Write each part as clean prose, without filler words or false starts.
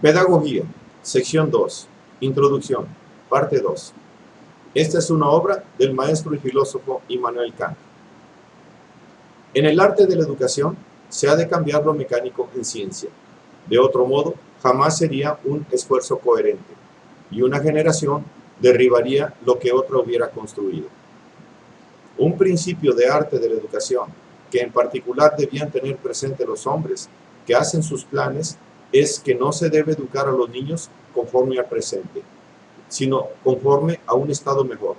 Pedagogía, sección 2, Introducción, parte 2. Esta es una obra del maestro y filósofo Immanuel Kant. En el arte de la educación se ha de cambiar lo mecánico en ciencia. De otro modo, jamás sería un esfuerzo coherente, y una generación derribaría lo que otra hubiera construido. Un principio de arte de la educación, que en particular debían tener presente los hombres que hacen sus planes, es que no se debe educar a los niños conforme al presente, sino conforme a un estado mejor,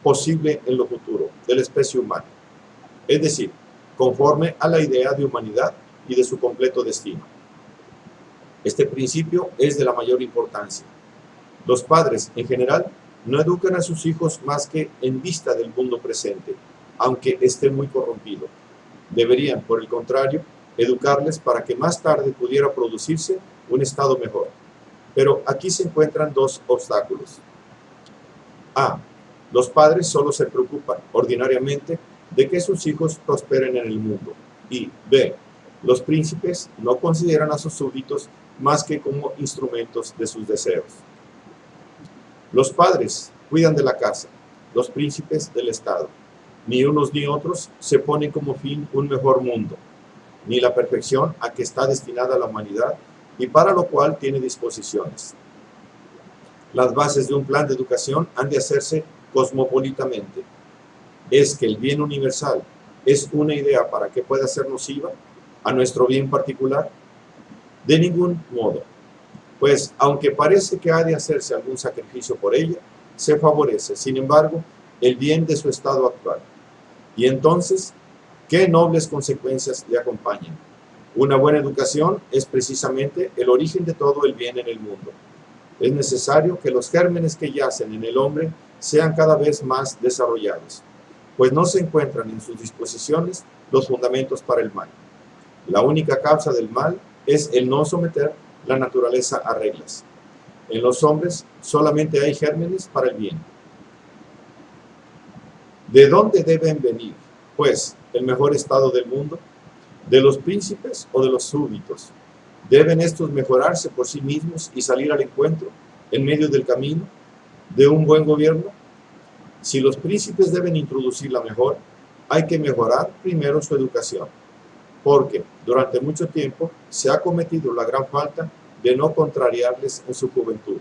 posible en lo futuro, de la especie humana. Es decir, conforme a la idea de humanidad y de su completo destino. Este principio es de la mayor importancia. Los padres, en general, no educan a sus hijos más que en vista del mundo presente, aunque esté muy corrompido. Deberían, por el contrario, educarles para que más tarde pudiera producirse un estado mejor. Pero aquí se encuentran dos obstáculos. A. Los padres solo se preocupan, ordinariamente, de que sus hijos prosperen en el mundo. Y B. Los príncipes no consideran a sus súbditos más que como instrumentos de sus deseos. Los padres cuidan de la casa, los príncipes del Estado. Ni unos ni otros se ponen como fin un mejor mundo, ni la perfección a que está destinada la humanidad y para lo cual tiene disposiciones. Las bases de un plan de educación han de hacerse cosmopolitamente. ¿Es que el bien universal es una idea para que pueda ser nociva a nuestro bien particular? De ningún modo, pues aunque parece que ha de hacerse algún sacrificio por ella, se favorece, sin embargo, el bien de su estado actual. Y entonces, ¿qué nobles consecuencias le acompañan? Una buena educación es precisamente el origen de todo el bien en el mundo. Es necesario que los gérmenes que yacen en el hombre sean cada vez más desarrollados, pues no se encuentran en sus disposiciones los fundamentos para el mal. La única causa del mal es el no someter la naturaleza a reglas. En los hombres solamente hay gérmenes para el bien. ¿De dónde deben venir, pues, el mejor estado del mundo? ¿De los príncipes o de los súbditos? ¿Deben estos mejorarse por sí mismos y salir al encuentro, en medio del camino, de un buen gobierno? Si los príncipes deben introducir la mejora, hay que mejorar primero su educación, porque durante mucho tiempo se ha cometido la gran falta de no contrariarles en su juventud.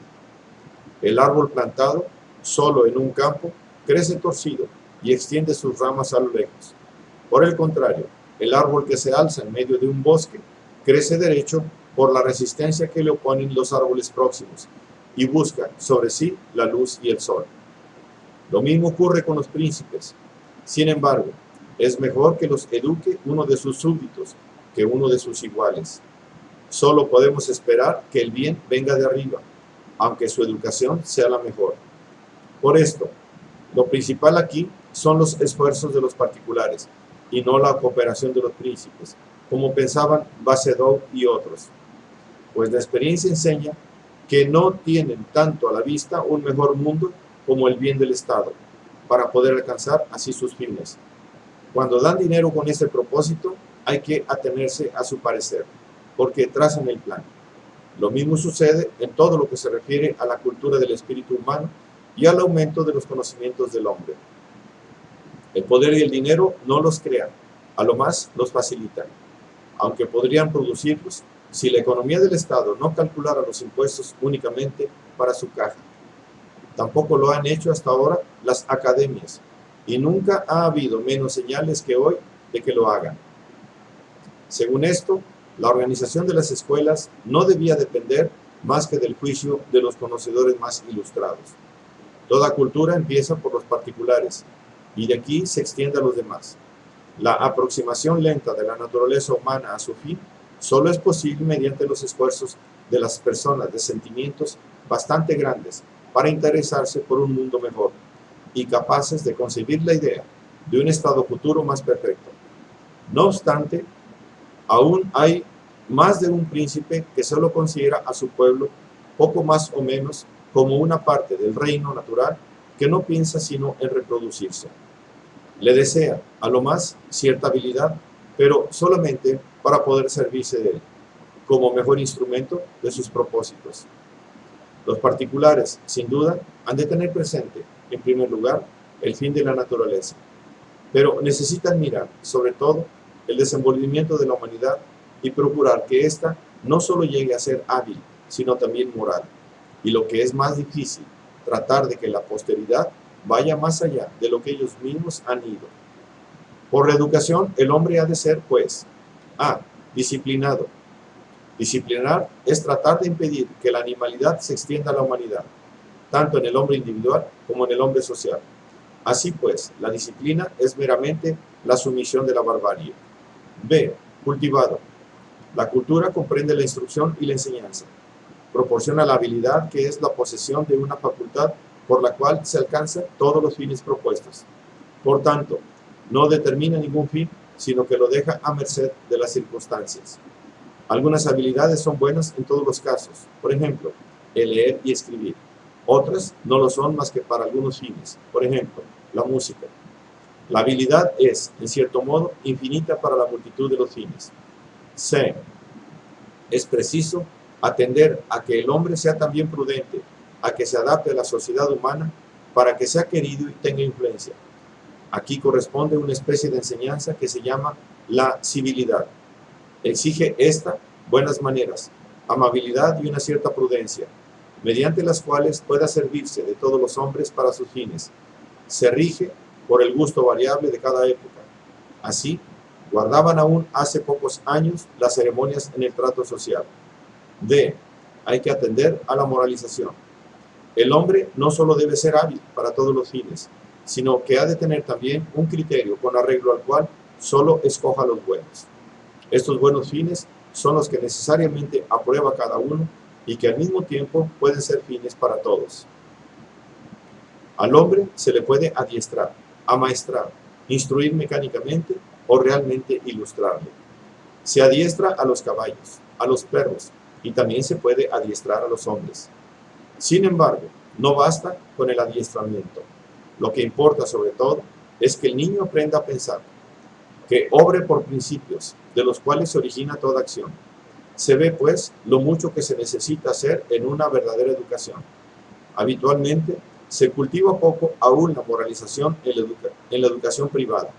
El árbol plantado solo en un campo crece torcido y extiende sus ramas a lo lejos. Por el contrario, el árbol que se alza en medio de un bosque crece derecho por la resistencia que le oponen los árboles próximos y busca sobre sí la luz y el sol. Lo mismo ocurre con los príncipes. Sin embargo, es mejor que los eduque uno de sus súbditos que uno de sus iguales. Solo podemos esperar que el bien venga de arriba, aunque su educación sea la mejor. Por esto, lo principal aquí son los esfuerzos de los particulares y no la cooperación de los príncipes, como pensaban Bacedou y otros. Pues la experiencia enseña que no tienen tanto a la vista un mejor mundo como el bien del Estado, para poder alcanzar así sus fines. Cuando dan dinero con este propósito, hay que atenerse a su parecer, porque trazan el plan. Lo mismo sucede en todo lo que se refiere a la cultura del espíritu humano y al aumento de los conocimientos del hombre. El poder y el dinero no los crean, a lo más los facilitan, aunque podrían producirlos si la economía del Estado no calculara los impuestos únicamente para su caja. Tampoco lo han hecho hasta ahora las academias, y nunca ha habido menos señales que hoy de que lo hagan. Según esto, la organización de las escuelas no debía depender más que del juicio de los conocedores más ilustrados. Toda cultura empieza por los particulares, y de aquí se extiende a los demás. La aproximación lenta de la naturaleza humana a su fin solo es posible mediante los esfuerzos de las personas de sentimientos bastante grandes para interesarse por un mundo mejor y capaces de concebir la idea de un estado futuro más perfecto. No obstante, aún hay más de un príncipe que solo considera a su pueblo poco más o menos como una parte del reino natural que no piensa sino en reproducirse. Le desea, a lo más, cierta habilidad, pero solamente para poder servirse de él. como mejor instrumento de sus propósitos. Los particulares, sin duda, han de tener presente, en primer lugar, el fin de la naturaleza, pero necesitan mirar, sobre todo, el desenvolvimiento de la humanidad y procurar que ésta no solo llegue a ser hábil, sino también moral, y lo que es más difícil, tratar de que la posteridad vaya más allá de lo que ellos mismos han ido. Por la educación, el hombre ha de ser, pues, a. Disciplinado. Disciplinar es tratar de impedir que la animalidad se extienda a la humanidad, tanto en el hombre individual como en el hombre social. Así pues, la disciplina es meramente la sumisión de la barbarie. B. Cultivado. La cultura comprende la instrucción y la enseñanza. Proporciona la habilidad, que es la posesión de una facultad por la cual se alcanzan todos los fines propuestos. Por tanto, no determina ningún fin, sino que lo deja a merced de las circunstancias. Algunas habilidades son buenas en todos los casos, por ejemplo, el leer y escribir. Otras no lo son más que para algunos fines, por ejemplo, la música. La habilidad es, en cierto modo, infinita para la multitud de los fines. C. Es preciso atender a que el hombre sea también prudente, a que se adapte a la sociedad humana para que sea querido y tenga influencia. Aquí corresponde una especie de enseñanza que se llama la civilidad. Exige esta buenas maneras, amabilidad y una cierta prudencia, mediante las cuales pueda servirse de todos los hombres para sus fines. Se rige por el gusto variable de cada época. Así, guardaban aún hace pocos años las ceremonias en el trato social. D. Hay que atender a la moralización. El hombre no solo debe ser hábil para todos los fines, sino que ha de tener también un criterio con arreglo al cual solo escoja los buenos. Estos buenos fines son los que necesariamente aprueba cada uno y que al mismo tiempo pueden ser fines para todos. Al hombre se le puede adiestrar, amaestrar, instruir mecánicamente o realmente ilustrarle. Se adiestra a los caballos, a los perros y también se puede adiestrar a los hombres. Sin embargo, no basta con el adiestramiento. Lo que importa sobre todo es que el niño aprenda a pensar, que obre por principios, de los cuales se origina toda acción. Se ve, pues, lo mucho que se necesita hacer en una verdadera educación. Habitualmente, se cultiva poco aún la moralización en la educación privada.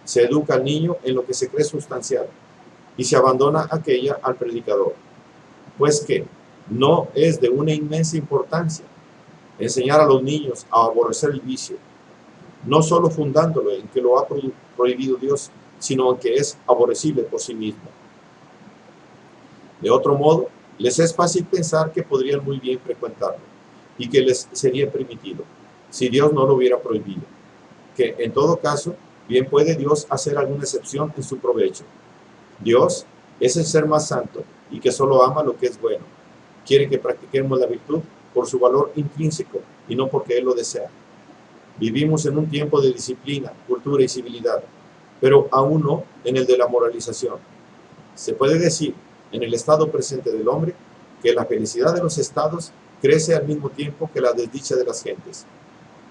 Se educa al niño en lo que se cree sustancial y se abandona aquella al predicador. Pues que no es de una inmensa importancia enseñar a los niños a aborrecer el vicio, no solo fundándolo en que lo ha prohibido Dios, sino en que es aborrecible por sí mismo. De otro modo, les es fácil pensar que podrían muy bien frecuentarlo y que les sería permitido, si Dios no lo hubiera prohibido, que en todo caso, bien puede Dios hacer alguna excepción en su provecho. Dios es el ser más santo y que solo ama lo que es bueno. Quiere que practiquemos la virtud por su valor intrínseco y no porque Él lo desea. Vivimos en un tiempo de disciplina, cultura y civilidad, pero aún no en el de la moralización. Se puede decir, en el estado presente del hombre, que la felicidad de los estados crece al mismo tiempo que la desdicha de las gentes.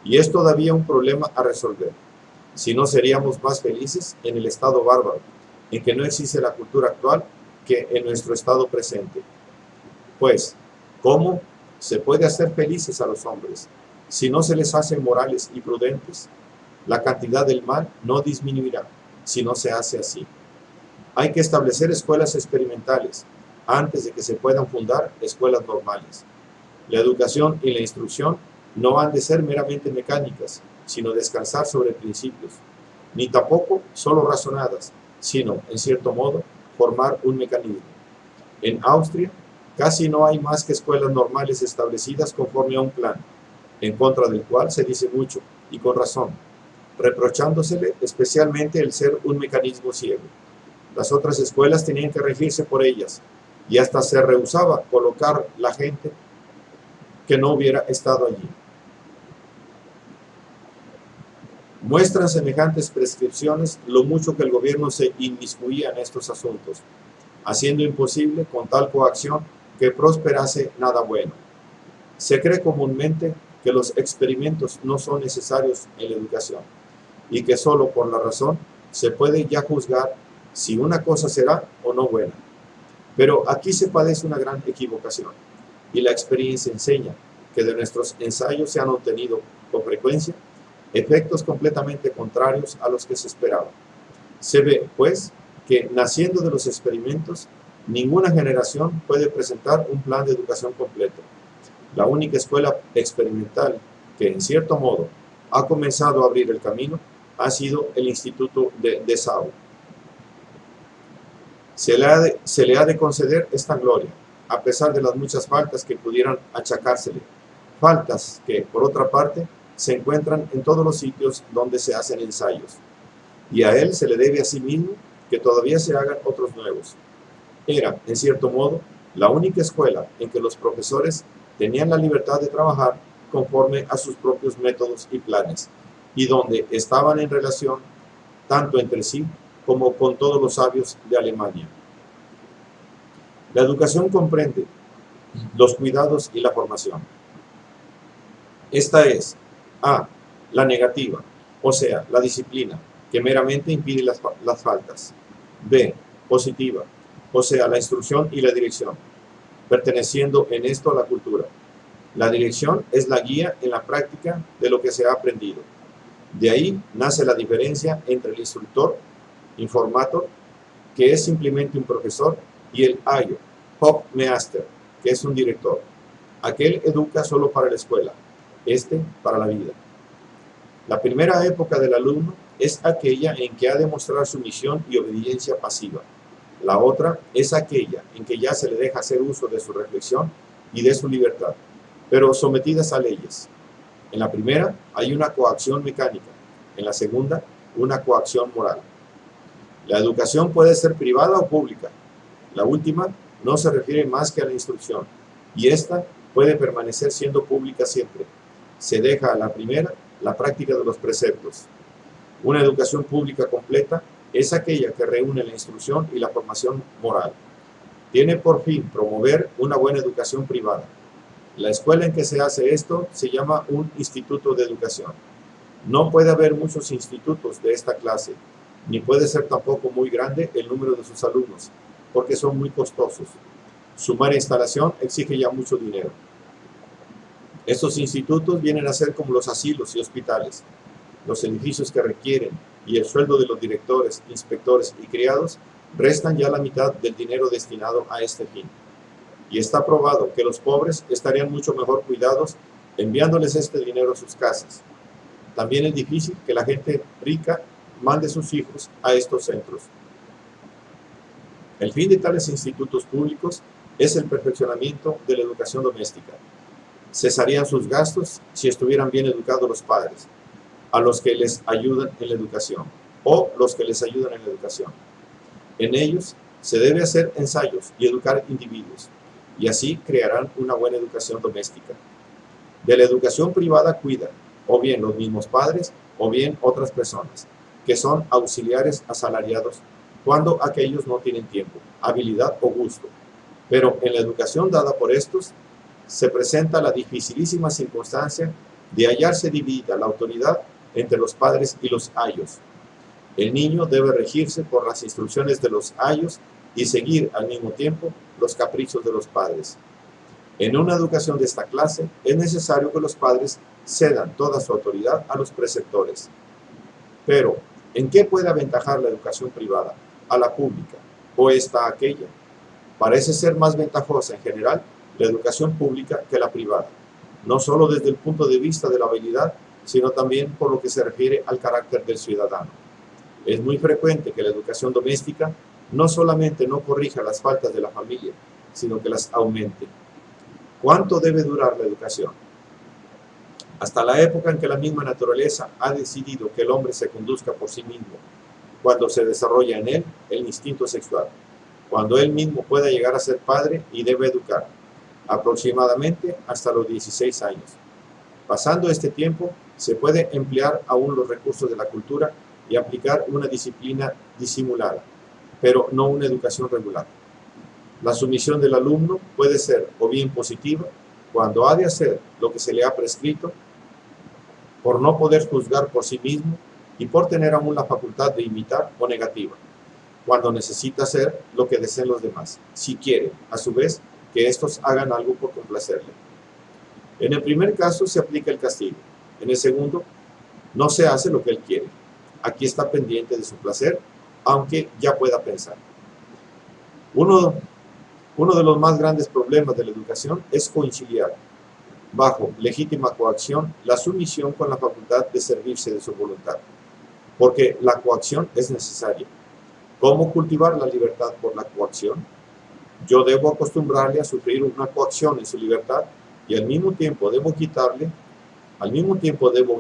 Y es todavía un problema a resolver. Si no seríamos más felices en el estado bárbaro, en que no existe la cultura actual, que en nuestro estado presente. Pues, ¿cómo se puede hacer felices a los hombres si no se les hace morales y prudentes? La cantidad del mal no disminuirá si no se hace así. Hay que establecer escuelas experimentales antes de que se puedan fundar escuelas normales. La educación y la instrucción no han de ser meramente mecánicas, sino descansar sobre principios, ni tampoco solo razonadas, sino, en cierto modo, formar un mecanismo. En Austria, casi no hay más que escuelas normales establecidas conforme a un plan, en contra del cual se dice mucho, y con razón, reprochándosele especialmente el ser un mecanismo ciego. Las otras escuelas tenían que regirse por ellas, y hasta se rehusaba colocar la gente que no hubiera estado allí. Muestran semejantes prescripciones lo mucho que el gobierno se inmiscuía en estos asuntos, haciendo imposible con tal coacción que prosperase nada bueno. Se cree comúnmente que los experimentos no son necesarios en la educación y que solo por la razón se puede ya juzgar si una cosa será o no buena. Pero aquí se padece una gran equivocación, y la experiencia enseña que de nuestros ensayos se han obtenido con frecuencia efectos completamente contrarios a los que se esperaba. Se ve, pues, que naciendo de los experimentos, ninguna generación puede presentar un plan de educación completo. La única escuela experimental que, en cierto modo, ha comenzado a abrir el camino ha sido el Instituto de Dessau. Se le ha de conceder esta gloria, a pesar de las muchas faltas que pudieran achacársele, faltas que, por otra parte, se encuentran en todos los sitios donde se hacen ensayos, y a él se le debe asimismo que todavía se hagan otros nuevos. Era, en cierto modo, la única escuela en que los profesores tenían la libertad de trabajar conforme a sus propios métodos y planes, y donde estaban en relación tanto entre sí como con todos los sabios de Alemania. La educación comprende los cuidados y la formación. Esta es: A, la negativa, o sea, la disciplina, que meramente impide las faltas. B, positiva, o sea, la instrucción y la dirección, perteneciendo en esto a la cultura. La dirección es la guía en la práctica de lo que se ha aprendido. De ahí nace la diferencia entre el instructor, informator, que es simplemente un profesor, y el ayo, Hauptmeister, que es un director. Aquel educa solo para la escuela, este para la vida. La primera época del alumno es aquella en que ha de mostrar sumisión y obediencia pasiva. La otra es aquella en que ya se le deja hacer uso de su reflexión y de su libertad, pero sometidas a leyes. En la primera hay una coacción mecánica, en la segunda una coacción moral. La educación puede ser privada o pública. La última no se refiere más que a la instrucción, y esta puede permanecer siendo pública siempre. Se deja a la primera la práctica de los preceptos. Una educación pública completa es aquella que reúne la instrucción y la formación moral. Tiene por fin promover una buena educación privada. La escuela en que se hace esto se llama un instituto de educación. No puede haber muchos institutos de esta clase, ni puede ser tampoco muy grande el número de sus alumnos, porque son muy costosos. Su mera instalación exige ya mucho dinero. Estos institutos vienen a ser como los asilos y hospitales. Los edificios que requieren y el sueldo de los directores, inspectores y criados restan ya la mitad del dinero destinado a este fin. Y está probado que los pobres estarían mucho mejor cuidados enviándoles este dinero a sus casas. También es difícil que la gente rica mande sus hijos a estos centros. El fin de tales institutos públicos es el perfeccionamiento de la educación doméstica. Cesarían sus gastos si estuvieran bien educados los padres, a los que les ayudan en la educación, o los que les ayudan en la educación. En ellos se debe hacer ensayos y educar individuos, y así crearán una buena educación doméstica. De la educación privada cuidan, o bien los mismos padres, o bien otras personas, que son auxiliares asalariados, cuando aquellos no tienen tiempo, habilidad o gusto. Pero en la educación dada por estos, se presenta la dificilísima circunstancia de hallarse dividida la autoridad entre los padres y los ayos. El niño debe regirse por las instrucciones de los ayos y seguir al mismo tiempo los caprichos de los padres. En una educación de esta clase es necesario que los padres cedan toda su autoridad a los preceptores. Pero, ¿en qué puede aventajar la educación privada a la pública o esta a aquella? Parece ser más ventajosa en general la educación pública que la privada, no solo desde el punto de vista de la habilidad, sino también por lo que se refiere al carácter del ciudadano. Es muy frecuente que la educación doméstica no solamente no corrija las faltas de la familia, sino que las aumente. ¿Cuánto debe durar la educación? Hasta la época en que la misma naturaleza ha decidido que el hombre se conduzca por sí mismo, cuando se desarrolla en él el instinto sexual, cuando él mismo pueda llegar a ser padre y debe educar, aproximadamente hasta los 16 años. Pasando este tiempo, se puede emplear aún los recursos de la cultura y aplicar una disciplina disimulada, pero no una educación regular. La sumisión del alumno puede ser o bien positiva, cuando ha de hacer lo que se le ha prescrito, por no poder juzgar por sí mismo y por tener aún la facultad de imitar, o negativa, cuando necesita hacer lo que deseen los demás, si quiere, a su vez, que estos hagan algo por complacerle. En el primer caso se aplica el castigo, en el segundo no se hace lo que él quiere. Aquí está pendiente de su placer, aunque ya pueda pensar. Uno de los más grandes problemas de la educación es conciliar, bajo legítima coacción, la sumisión con la facultad de servirse de su voluntad, porque la coacción es necesaria. ¿Cómo cultivar la libertad por la coacción? Yo debo acostumbrarle a sufrir una coacción en su libertad y al mismo tiempo debo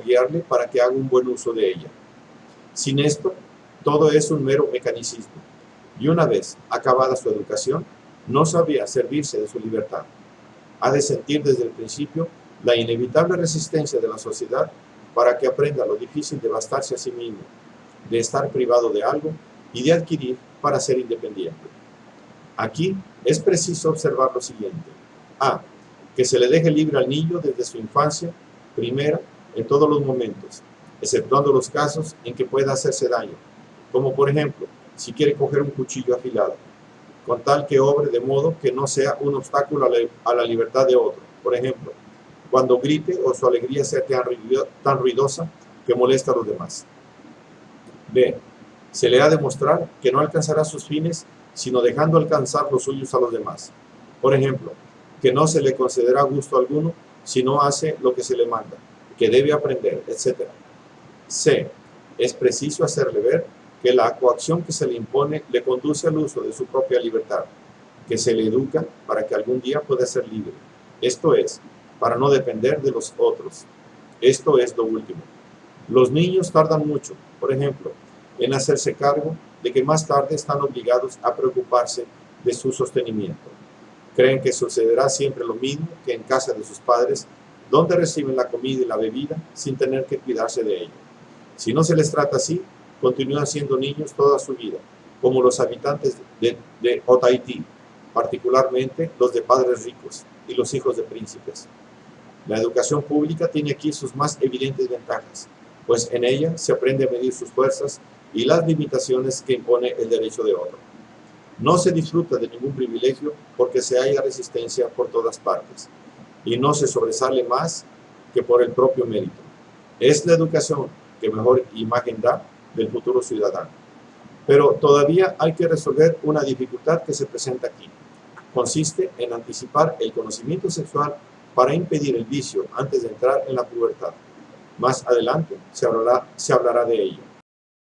guiarle para que haga un buen uso de ella. Sin esto, todo es un mero mecanicismo, y una vez acabada su educación, no sabría servirse de su libertad. Ha de sentir desde el principio la inevitable resistencia de la sociedad para que aprenda lo difícil de bastarse a sí mismo, de estar privado de algo y de adquirir para ser independiente. Aquí es preciso observar lo siguiente. A. Que se le deje libre al niño desde su infancia, primera, en todos los momentos, exceptuando los casos en que pueda hacerse daño, como por ejemplo, si quiere coger un cuchillo afilado, con tal que obre de modo que no sea un obstáculo a la libertad de otro. Por ejemplo, cuando grite o su alegría sea tan ruidosa que molesta a los demás. B. Se le ha de mostrar que no alcanzará sus fines sino dejando alcanzar los suyos a los demás. Por ejemplo, que no se le concederá gusto alguno si no hace lo que se le manda, que debe aprender, etc. C. Es preciso hacerle ver que la coacción que se le impone le conduce al uso de su propia libertad, que se le educa para que algún día pueda ser libre. Esto es, para no depender de los otros. Esto es lo último. Los niños tardan mucho, por ejemplo, en hacerse cargo de que más tarde están obligados a preocuparse de su sostenimiento. Creen que sucederá siempre lo mismo que en casa de sus padres, donde reciben la comida y la bebida sin tener que cuidarse de ello. Si no se les trata así, continúan siendo niños toda su vida, como los habitantes de Otaití, particularmente los de padres ricos y los hijos de príncipes. La educación pública tiene aquí sus más evidentes ventajas, pues en ella se aprende a medir sus fuerzas y las limitaciones que impone el derecho de otro. No se disfruta de ningún privilegio porque se halla resistencia por todas partes, y no se sobresale más que por el propio mérito. Es la educación que mejor imagen da del futuro ciudadano. Pero todavía hay que resolver una dificultad que se presenta aquí. Consiste en anticipar el conocimiento sexual para impedir el vicio antes de entrar en la pubertad. Más adelante se hablará de ello.